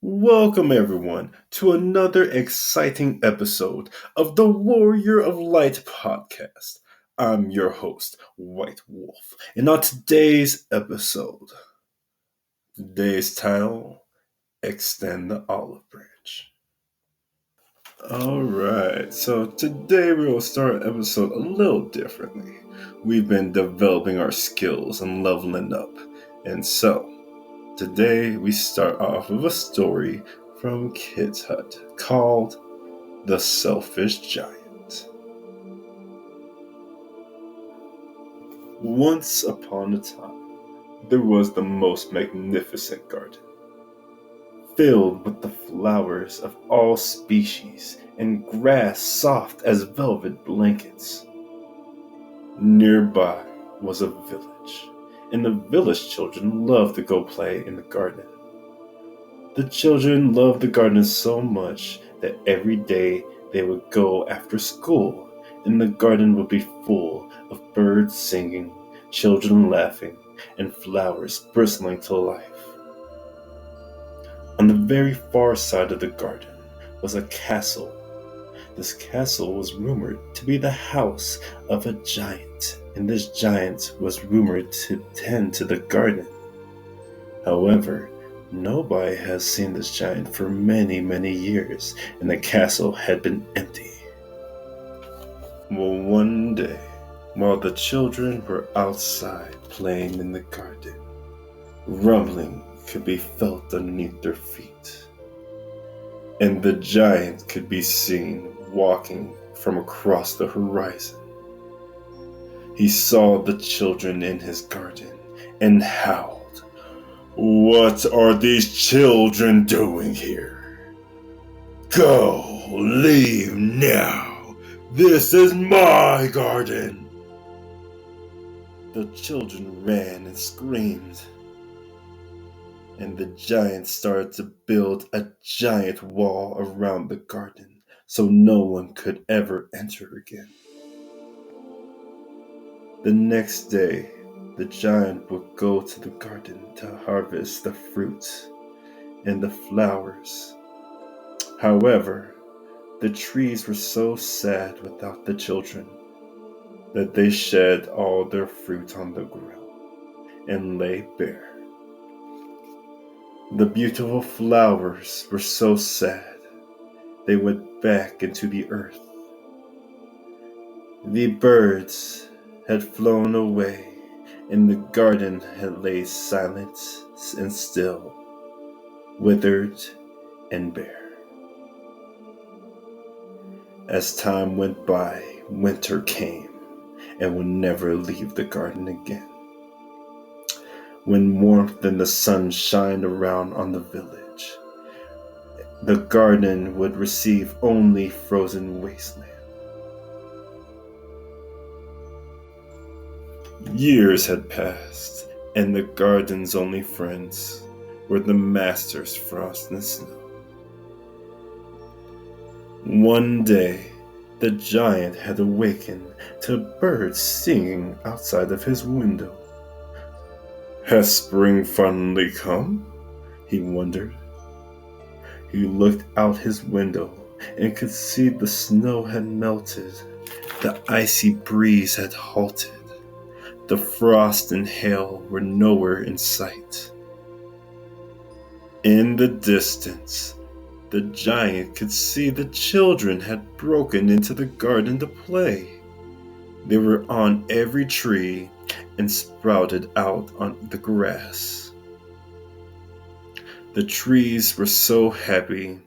Welcome, everyone, to another exciting episode of the Warrior of Light podcast. I'm your host, White Wolf, and on today's title, Extend the Olive Branch. Alright, so today we will start our episode a little differently. We've been developing our skills and leveling up, and so today we start off with a story from Kid's Hut called The Selfish Giant. Once upon a time, there was the most magnificent garden, filled with the flowers of all species and grass soft as velvet blankets. Nearby was a village, and the village children loved to go play in the garden. The children loved the garden so much that every day they would go after school, and the garden would be full of birds singing, children laughing, and flowers bristling to life. On the very far side of the garden was a castle. This castle was rumored to be the house of a giant, and this giant was rumored to tend to the garden. However, nobody has seen this giant for many, many years, and the castle had been empty. Well, one day, while the children were outside playing in the garden, rumbling could be felt underneath their feet, and the giant could be seen walking from across the horizon. He saw the children in his garden and howled, "What are these children doing here? Go, leave now. This is my garden." The children ran and screamed, and the giant started to build a giant wall around the garden so no one could ever enter again. The next day, the giant would go to the garden to harvest the fruit and the flowers. However, the trees were so sad without the children that they shed all their fruit on the ground and lay bare. The beautiful flowers were so sad they went back into the earth. The birds had flown away, and the garden had laid silent and still, withered and bare. As time went by, winter came and would never leave the garden again. When warmth and the sun shined around on the village, the garden would receive only frozen wasteland. Years had passed, and the garden's only friends were the master's frost and snow. One day, the giant had awakened to birds singing outside of his window. Has spring finally come? He wondered. He looked out his window and could see the snow had melted, the icy breeze had halted. The frost and hail were nowhere in sight. In the distance, the giant could see the children had broken into the garden to play. They were on every tree and sprouted out on the grass. The trees were so happy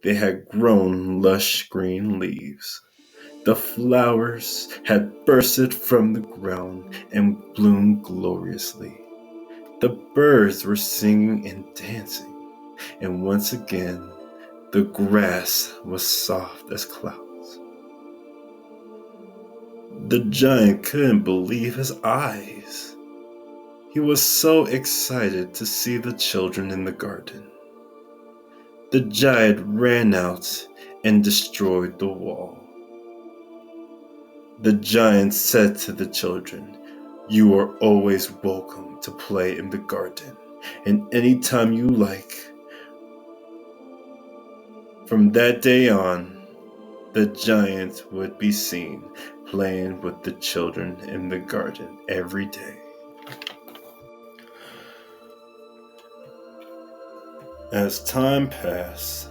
they had grown lush green leaves. The flowers had bursted from the ground and bloomed gloriously. The birds were singing and dancing, and once again the grass was soft as clouds. The giant couldn't believe his eyes. He was so excited to see the children in the garden. The giant ran out and destroyed the wall. The giant said to the children, "You are always welcome to play in the garden, and anytime you like, From that day on, the giant would be seen playing with the children in the garden every day. As time passed,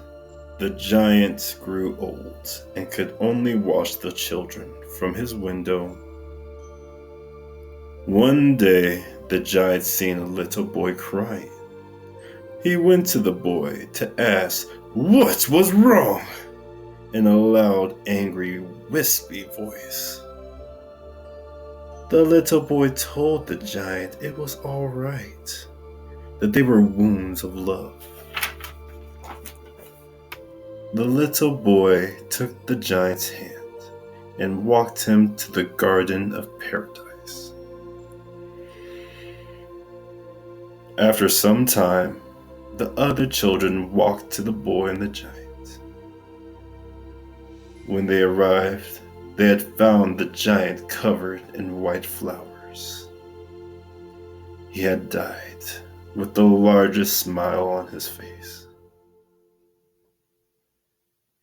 the giant grew old and could only watch the children from his window. One day, the giant seen a little boy crying. He went to the boy to ask what was wrong in a loud, angry, wispy voice. The little boy told the giant it was all right, that they were wounds of love. The little boy took the giant's hand and walked him to the Garden of Paradise. After some time, the other children walked to the boy and the giant. When they arrived, they had found the giant covered in white flowers. He had died with the largest smile on his face.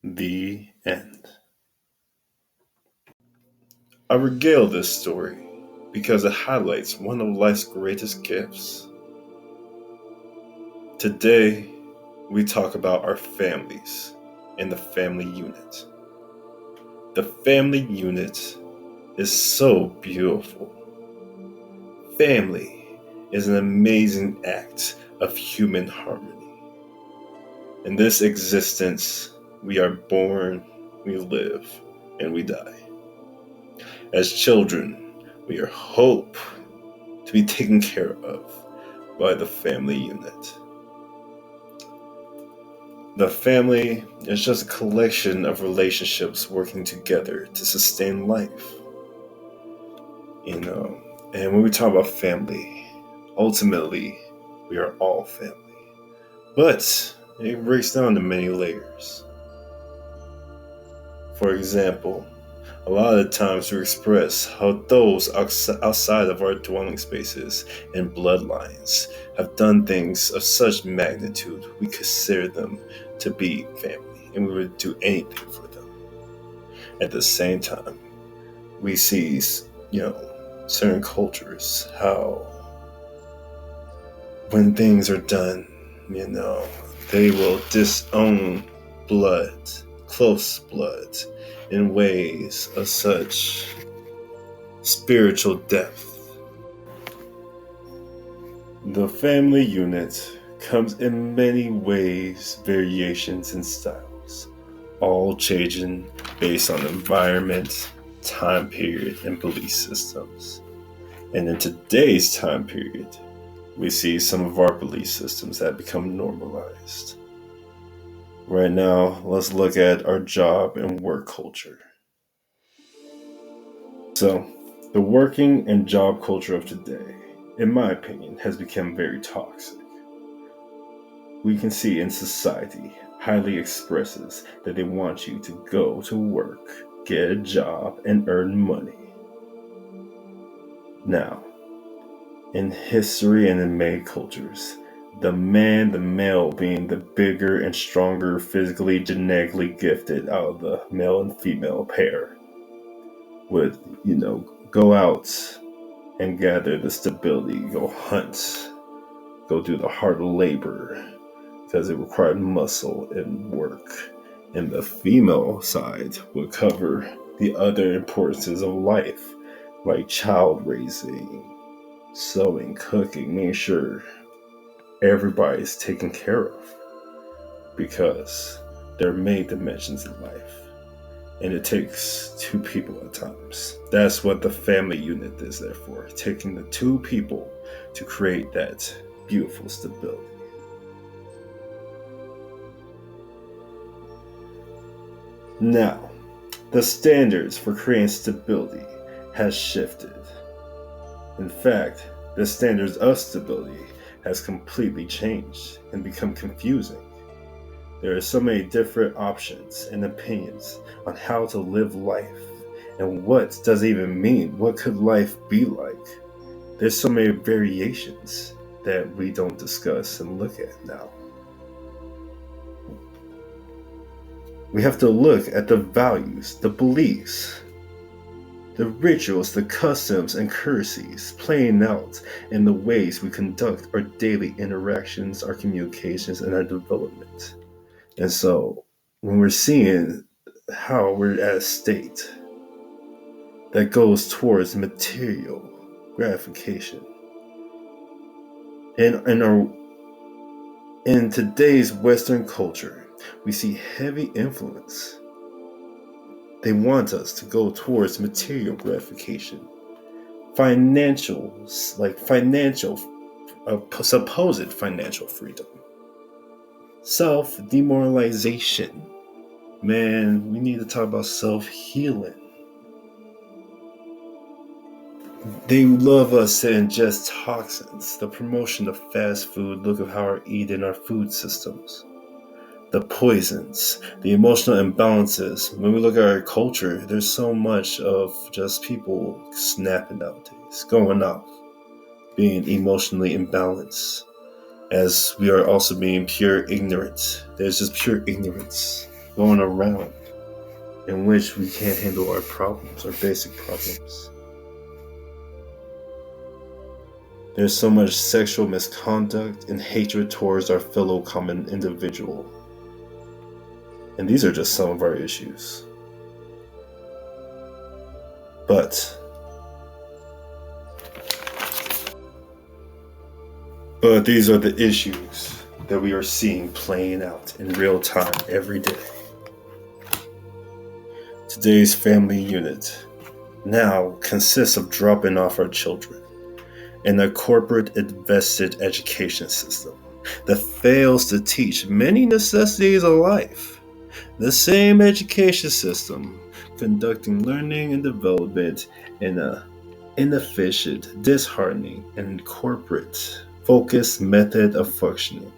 The end. I regale this story because it highlights one of life's greatest gifts. Today, we talk about our families and the family unit. The family unit is so beautiful. Family is an amazing act of human harmony. In this existence, we are born, we live, and we die. As children, we are hoped to be taken care of by the family unit. The family is just a collection of relationships working together to sustain life. And when we talk about family, ultimately, we are all family. But it breaks down to many layers. For example, a lot of the times we express how those outside of our dwelling spaces and bloodlines have done things of such magnitude we consider them to be family, and we would do anything for them. At the same time, we see, certain cultures, how when things are done, they will disown blood, close blood, in ways of such spiritual depth. The family unit comes in many ways, variations, and styles, all changing based on environment, time period, and belief systems. And in today's time period, we see some of our belief systems that become normalized. Right now, let's look at our job and work culture. So, the working and job culture of today, in my opinion, has become very toxic. We can see in society highly expresses that they want you to go to work, get a job, and earn money. Now, in history and in many cultures, the male being the bigger and stronger, physically, genetically gifted out of the male and female pair, would, go out and gather the stability, go hunt, go do the hard labor, because it required muscle and work. And the female side would cover the other importances of life, like child raising, sewing, cooking, making sure everybody's taken care of, because there are many dimensions in life, and it takes two people at times. That's what the family unit is there for, taking the two people to create that beautiful stability. Now, the standards for creating stability has shifted. In fact, the standards of stability has completely changed and become confusing. There are so many different options and opinions on how to live life, and what does it even mean? What could life be like? There's so many variations that we don't discuss and look at now. We have to look at the values, the beliefs, the rituals, the customs, and courtesies playing out in the ways we conduct our daily interactions, our communications, and our development. And so, when we're seeing how we're at a state that goes towards material gratification, in our in today's Western culture, we see heavy influence. They want us to go towards material gratification, supposed financial freedom, self demoralization. Man, we need to talk about self healing. They love us to ingest toxins, the promotion of fast food, look at how we're eating our food systems, the poisons, the emotional imbalances. When we look at our culture, there's so much of just people snapping nowadays, going off, being emotionally imbalanced, as we are also being pure ignorant. There's just pure ignorance going around in which we can't handle our problems, our basic problems. There's so much sexual misconduct and hatred towards our fellow common individual. And these are just some of our issues. But these are the issues that we are seeing playing out in real time every day. Today's family unit now consists of dropping off our children in a corporate invested education system that fails to teach many necessities of life. The same education system conducting learning and development in a inefficient, disheartening, and corporate focused method of functioning.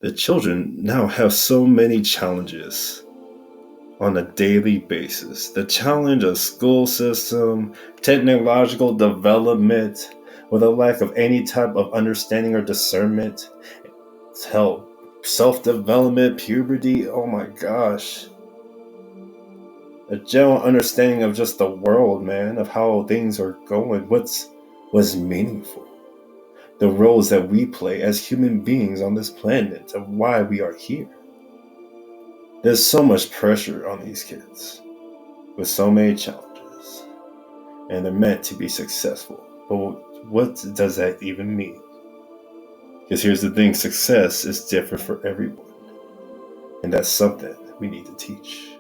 The children now have so many challenges on a daily basis. The challenge of school system, technological development, with a lack of any type of understanding or discernment, hell, self-development, puberty, oh my gosh. A general understanding of just the world, man, of how things are going, what's meaningful. The roles that we play as human beings on this planet, of why we are here. There's so much pressure on these kids with so many challenges, and they're meant to be successful. But what does that even mean? Because here's the thing, success is different for everyone, and that's something we need to teach.